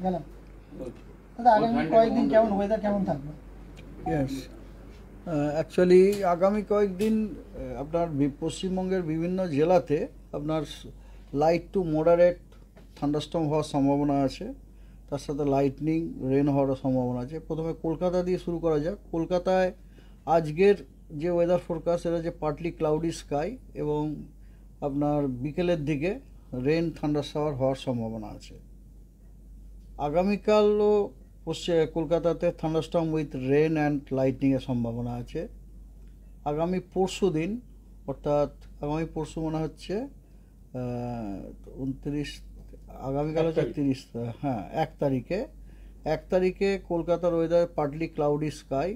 গেলাম দাদা, আগামী কয়েকদিন কেমন ওয়েদার কেমন থাকবে? ইয়েস, অ্যাকচুয়ালি আগামী কয়েকদিন আপনার পশ্চিমবঙ্গের বিভিন্ন জেলাতে আপনার লাইট টু মডারেট থান্ডারস্টর্ম হওয়ার সম্ভাবনা আছে। তার সাথে লাইটনিং রেন হওয়ারও সম্ভাবনা আছে। প্রথমে কলকাতা দিয়ে শুরু করা যাক। কলকাতায় আজকের যে ওয়েদার ফোরকাস্ট সেটা হচ্ছে পার্টলি ক্লাউডি স্কাই এবং আপনার বিকেলের দিকে রেন থান্ডার শাওয়ার হওয়ার সম্ভাবনা আছে। আগামীকালও কলকাতাতে থান্ডারস্টর্ম উইথ রেন অ্যান্ড লাইটনিংয়ের সম্ভাবনা আছে। আগামী পরশু দিন, অর্থাৎ আগামী পরশু মনে হচ্ছে 29, আগামীকাল হচ্ছে 30, হ্যাঁ 1 তারিখে কলকাতার ওয়েদার পার্টলি ক্লাউডি স্কাই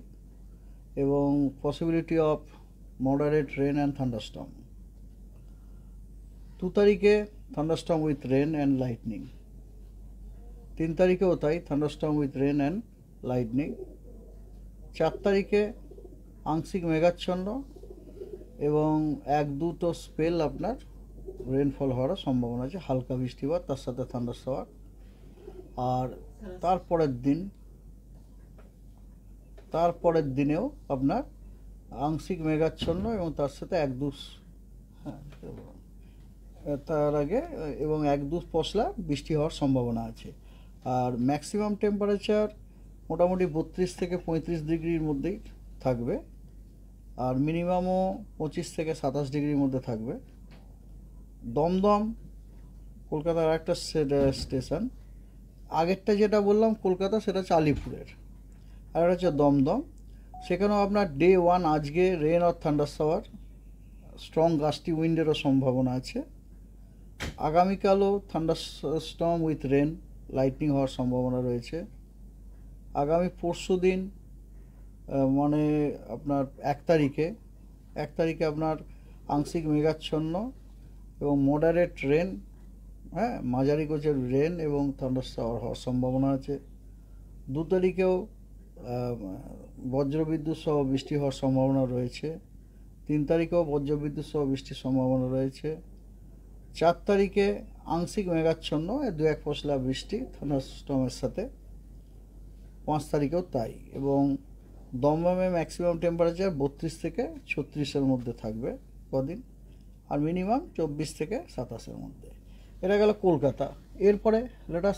এবং possibility of moderate rain and thunderstorm. 2 তারিখে thunderstorm with rain and lightning. 3 তারিখেও তাই, thunderstorm with rain and lightning. 4 তারিখে আংশিক মেঘাচ্ছন্ন এবং 1-2 স্পেল আপনার রেনফল হওয়ার সম্ভাবনা আছে, হালকা বৃষ্টিপাত তার সাথে থান্ডার শাওয়ার। আর তারপরের দিনেও আপনার আংশিক মেঘাচ্ছন্ন এবং তার সাথে 1-2, হ্যাঁ তার আগে এবং 1-2 পশলা বৃষ্টি হওয়ার সম্ভাবনা আছে। আর ম্যাক্সিমাম টেম্পারেচার মোটামুটি 32 থেকে 35 ডিগ্রির মধ্যেই থাকবে, আর মিনিমামও 25 থেকে 27 ডিগ্রির মধ্যে থাকবে। দমদম কলকাতার একটা স্টেশন, আগেরটা যেটা বললাম কলকাতা সেটা হচ্ছে আলিপুরের, আর একটা হচ্ছে দমদম। সেখানেও আপনার ডে 1 আজকে rain or thunder shower, strong gusty উইন্ডেরও সম্ভাবনা আছে। আগামীকালও thunder storm with rain lightning হওয়ার সম্ভাবনা রয়েছে। আগামী পরশু দিন মানে আপনার 1 তারিখে আপনার আংশিক মেঘাচ্ছন্ন এবং মডারেট রেন, হ্যাঁ মাঝারি গোছের রেন এবং থান্ডার শাওয়ার হওয়ার সম্ভাবনা আছে। 2 তারিখেও বজ্রবিদ্যুৎ সহ বৃষ্টি হওয়ার সম্ভাবনা রয়েছে। 3 তারিখেও বজ্রবিদ্যুৎ সহ বৃষ্টির সম্ভাবনা রয়েছে। 4 তারিখে আংশিক মেঘাচ্ছন্ন, 2-1 পশলা বৃষ্টি থান্ডারস্টর্মের সাথে। 5 তারিখেও তাই। এবং দমদমে ম্যাক্সিমাম টেম্পারেচার 32 থেকে 36-এর মধ্যে থাকবে কদিন, আর মিনিমাম 24 থেকে 27-এর মধ্যে। এটা গেল কলকাতা। এরপরে লেটাস